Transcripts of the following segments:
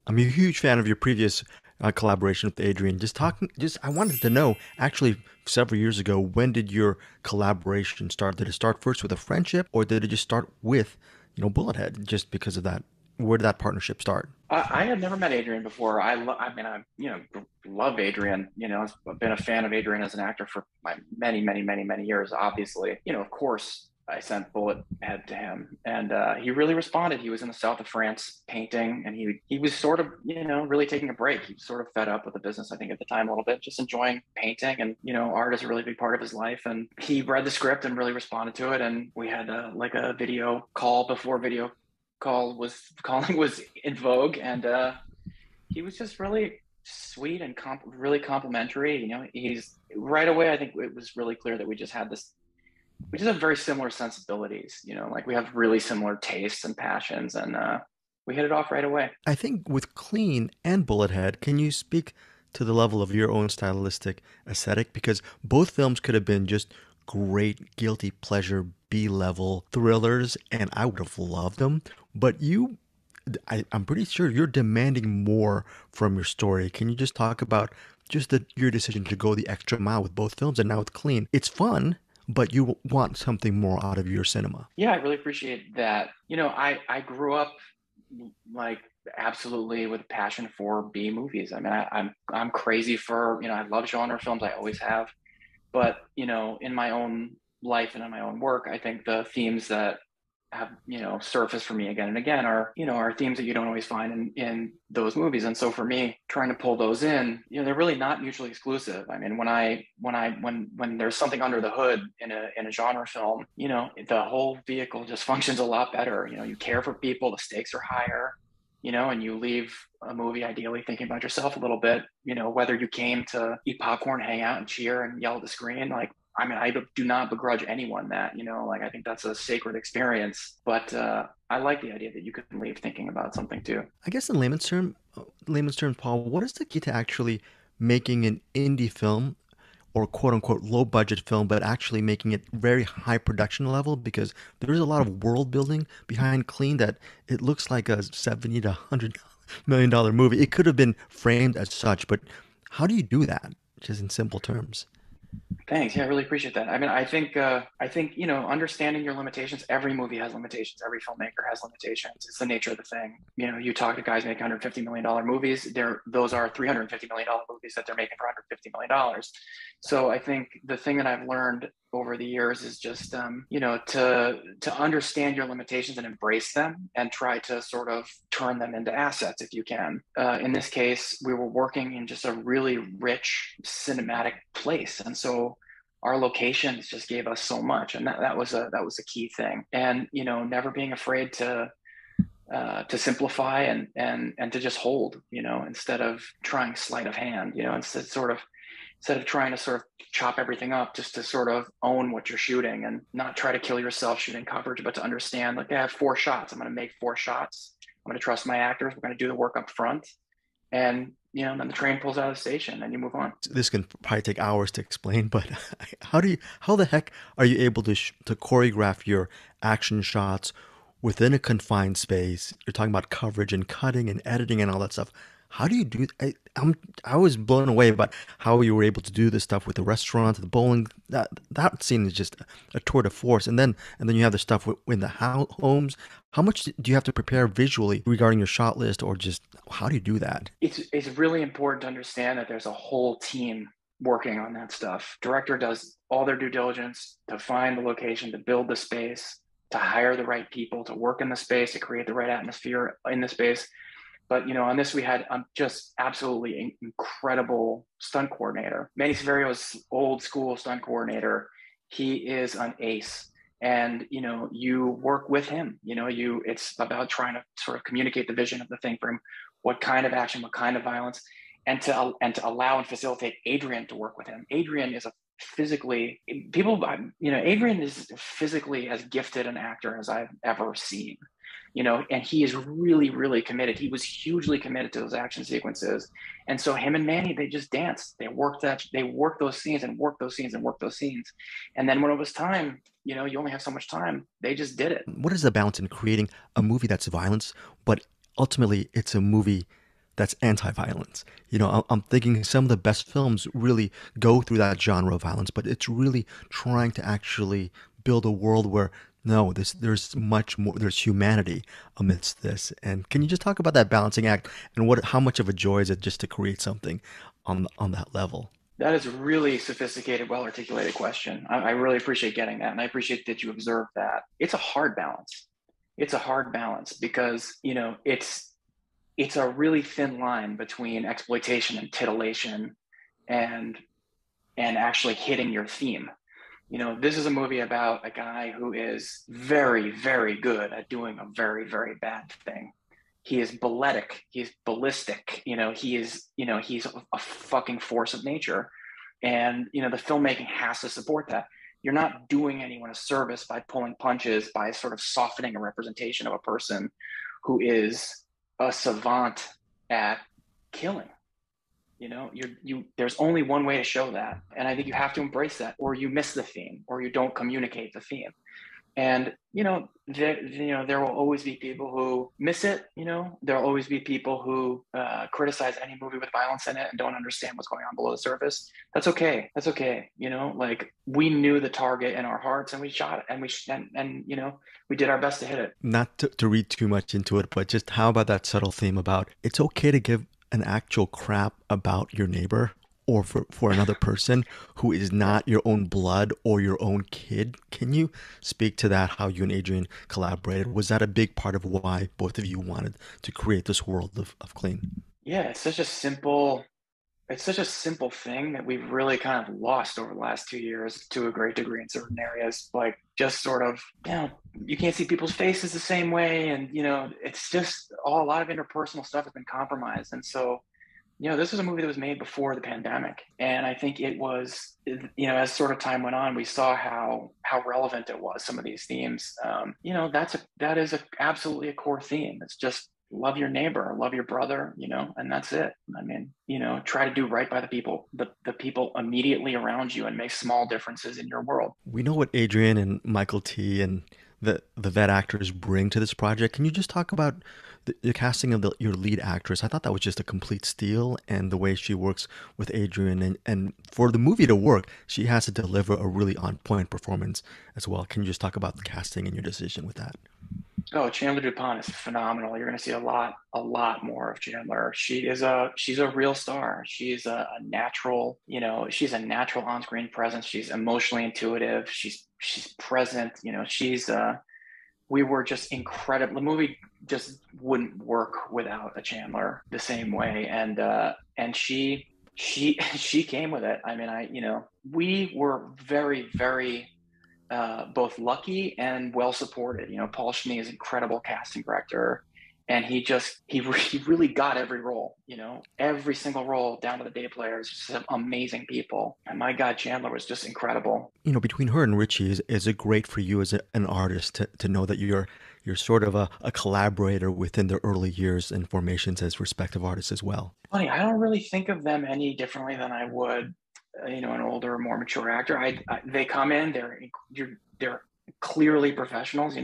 I'm a huge fan of your previous collaboration with Adrian. I wanted to know, actually, several years ago, when did your collaboration start? Did it start first with a friendship, or did it just start with, Bullethead? Just because of that, where did that partnership start? I had never met Adrian before. I mean, love Adrian. I've been a fan of Adrian as an actor for many, many, many, many years. Obviously, of course, I sent Bullet Head to him, and he really responded. He was in the south of France painting, and he was sort of, really taking a break. He was sort of fed up with the business, I think, at the time a little bit, just enjoying painting, and art is a really big part of his life. And he read the script and really responded to it, and we had like a video call before video calling was in vogue, and he was just really sweet and really complimentary. He's right away. I think it was really clear that we just had this. We just have very similar sensibilities. Like we have really similar tastes and passions, and we hit it off right away. I think with Clean and Bullethead, can you speak to the level of your own stylistic aesthetic? Because both films could have been just great guilty pleasure B-level thrillers, and I would have loved them. But I'm pretty sure you're demanding more from your story. Can you just talk about your decision to go the extra mile with both films, and now with Clean? It's fun, but you want something more out of your cinema. Yeah, I really appreciate that. I grew up like absolutely with a passion for B movies. I mean, I'm crazy for I love genre films. I always have. But in my own life and in my own work, I think the themes that have surfaced for me again and again are themes that you don't always find in those movies. And so for me, trying to pull those in, they're really not mutually exclusive. I mean, when there's something under the hood in a genre film, the whole vehicle just functions a lot better. You care for people, the stakes are higher, and you leave a movie ideally thinking about yourself a little bit, whether you came to eat popcorn, hang out and cheer and yell at the screen. Like, I mean, I do not begrudge anyone that, like, I think that's a sacred experience, but I like the idea that you can leave thinking about something too. I guess in layman's terms, Paul, what is the key to actually making an indie film or quote unquote low budget film, but actually making it very high production level? Because there is a lot of world building behind Clean that it looks like a 70 to $100 million movie. It could have been framed as such, but how do you do that? Just in simple terms. Thanks. Yeah, I really appreciate that. I mean, I think, understanding your limitations, every movie has limitations. Every filmmaker has limitations. It's the nature of the thing. You talk to guys making $150 million movies, those are $350 million movies that they're making for $150 million. So I think the thing that I've learned over the years is just, to understand your limitations and embrace them and try to sort of turn them into assets if you can. In this case, we were working in just a really rich cinematic place, and so our locations just gave us so much, and that was a key thing. And never being afraid to simplify and to just hold, instead of trying sleight of hand, instead of trying to sort of chop everything up, just to sort of own what you're shooting and not try to kill yourself shooting coverage, but to understand, like, I have 4 shots. I'm going to make 4 shots. I'm going to trust my actors. We're going to do the work up front. And, then the train pulls out of the station and you move on. This can probably take hours to explain, but how the heck are you able to choreograph your action shots within a confined space? You're talking about coverage and cutting and editing and all that stuff. How do you do? I was blown away about how you were able to do this stuff with the restaurant, the bowling. That scene is just a tour de force. And then you have the stuff in the homes. How much do you have to prepare visually regarding your shot list, or just how do you do that? It's really important to understand that there's a whole team working on that stuff. Director does all their due diligence to find the location, to build the space, to hire the right people, to work in the space, to create the right atmosphere in the space. But on this, we had just absolutely incredible stunt coordinator. Manny Severio's old school stunt coordinator. He is an ace, and you work with him. It's about trying to sort of communicate the vision of the thing for him, what kind of action, what kind of violence, and to allow and facilitate Adrien to work with him. Adrien is a physically people Adrien is physically as gifted an actor as I've ever seen, and he is really, really committed. He was hugely committed to those action sequences. And so him and Manny, they just danced. They worked those scenes and worked those scenes and worked those scenes. And then when it was time, you only have so much time. They just did it. What is the balance in creating a movie that's violence, but ultimately it's a movie that's anti-violence. I'm thinking some of the best films really go through that genre of violence, but it's really trying to actually build a world where no, there's much more, there's humanity amidst this. And can you just talk about that balancing act and how much of a joy is it just to create something on that level? That is a really sophisticated, well articulated question. I really appreciate getting that. And I appreciate that you observed that. It's a hard balance. It's a hard balance because, it's a really thin line between exploitation and titillation and actually hitting your theme. This is a movie about a guy who is very, very good at doing a very, very bad thing. He is balletic. He's ballistic. He's a fucking force of nature. And, the filmmaking has to support that. You're not doing anyone a service by pulling punches, by sort of softening a representation of a person who is a savant at killing. There's only one way to show that, and I think you have to embrace that, or you miss the theme, or you don't communicate the theme. And there will always be people who miss it. There'll always be people who criticize any movie with violence in it and don't understand what's going on below the surface. That's okay. That's okay. Like, we knew the target in our hearts, and we shot it, and we did our best to hit it. Not to read too much into it, but just how about that subtle theme about it's okay to give an actual crap about your neighbor or for another person who is not your own blood or your own kid. Can you speak to that, how you and Adrien collaborated? Was that a big part of why both of you wanted to create this world of clean? Yeah, it's such a simple thing that we've really kind of lost over the last 2 years to a great degree in certain areas. Like, just sort of, you can't see people's faces the same way. And, it's just a lot of interpersonal stuff has been compromised. And so, this was a movie that was made before the pandemic. And I think it was, as sort of time went on, we saw how relevant it was, some of these themes. That is absolutely a core theme. It's just, love your neighbor, love your brother, and that's it. I mean, try to do right by the people immediately around you, and make small differences in your world. We know what Adrien and Michael T and the vet actors bring to this project. Can you just talk about the casting of your lead actress? I thought that was just a complete steal, and the way she works with Adrien, and for the movie to work, she has to deliver a really on point performance as well. Can you just talk about the casting and your decision with that? Oh, Chandler Dupont is phenomenal. You're going to see a lot more of Chandler. She's a real star. She's a natural, she's a natural on-screen presence. She's emotionally intuitive. She's present. We were just incredible. The movie just wouldn't work without a Chandler the same way. And she came with it. I mean, we were very, very both lucky and well supported. Paul Solet is an incredible casting director, and he really got every role. Every single role down to the day players, just amazing people. And my God, Chandler was just incredible. Between her and Richie, is it great for you as an artist to know that you're sort of a collaborator within their early years and formations as respective artists as well? Funny, I don't really think of them any differently than I would an older, more mature actor. They come in, they're clearly professionals.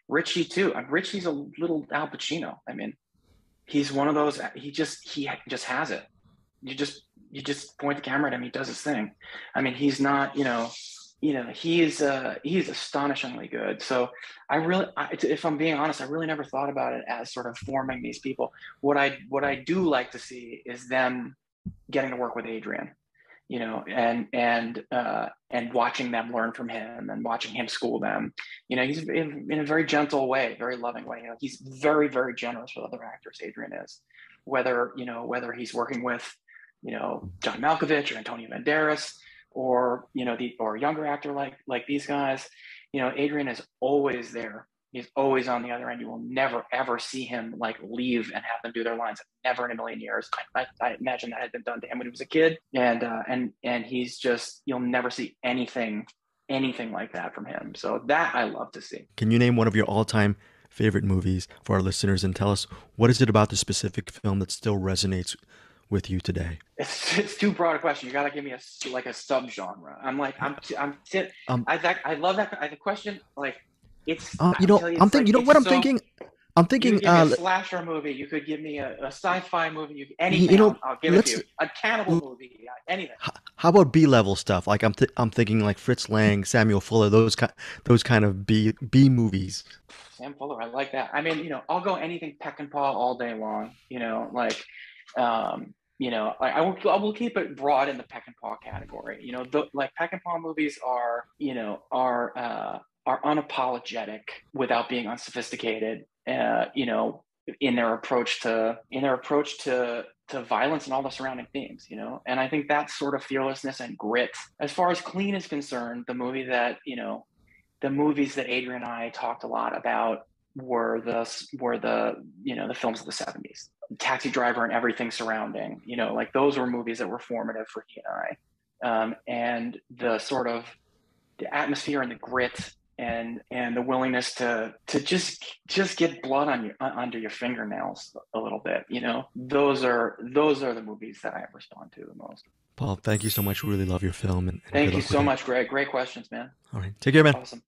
Richie too. Richie's a little Al Pacino. I mean, he's one of those. He just has it. You just point the camera at him. He does his thing. I mean, he's not. He's astonishingly good. So if I'm being honest, I really never thought about it as sort of forming these people. What I do like to see is them getting to work with Adrien. And watching them learn from him and watching him school them. He's in a very gentle way, very loving way. He's very, very generous with other actors. Adrien is, whether he's working with, John Malkovich or Antonio Banderas, or or a younger actor like these guys. Adrien is always there. He's always on the other end. You will never ever see him leave and have them do their lines. Never in a million years. I imagine that had been done to him when he was a kid, and he's just, you'll never see anything like that from him. So that I love to see. Can you name one of your all-time favorite movies for our listeners and tell us what is it about the specific film that still resonates with you today? It's too broad a question. You got to give me a subgenre. Um, I love that. The question, it's, I'm thinking. You know what I'm thinking? I'm You could thinking, give me a slasher movie. You could give me a sci-fi movie. you Anything. know, I'll give it to let's. you. A cannibal movie. Anything. How about B level stuff? Like I'm thinking like Fritz Lang, Samuel Fuller, those kind of B movies. Sam Fuller. I like that. I mean, I'll go anything Peckinpah all day long. I will keep it broad in the Peckinpah category. Like Peckinpah movies are unapologetic without being unsophisticated. In their approach to violence and all the surrounding themes. And I think that sort of fearlessness and grit, as far as clean is concerned, the movies that Adrian and I talked a lot about were the films of the 70s. Taxi Driver and everything surrounding, like those were movies that were formative for he and I. And the sort of the atmosphere and the grit and the willingness to just get blood on you under your fingernails a little bit, those are the movies that I respond to the most. Paul, thank you so much. Really love your film, and good Thank you luck with so it. much, Greg. Great questions, man. All right, take care, man. Awesome.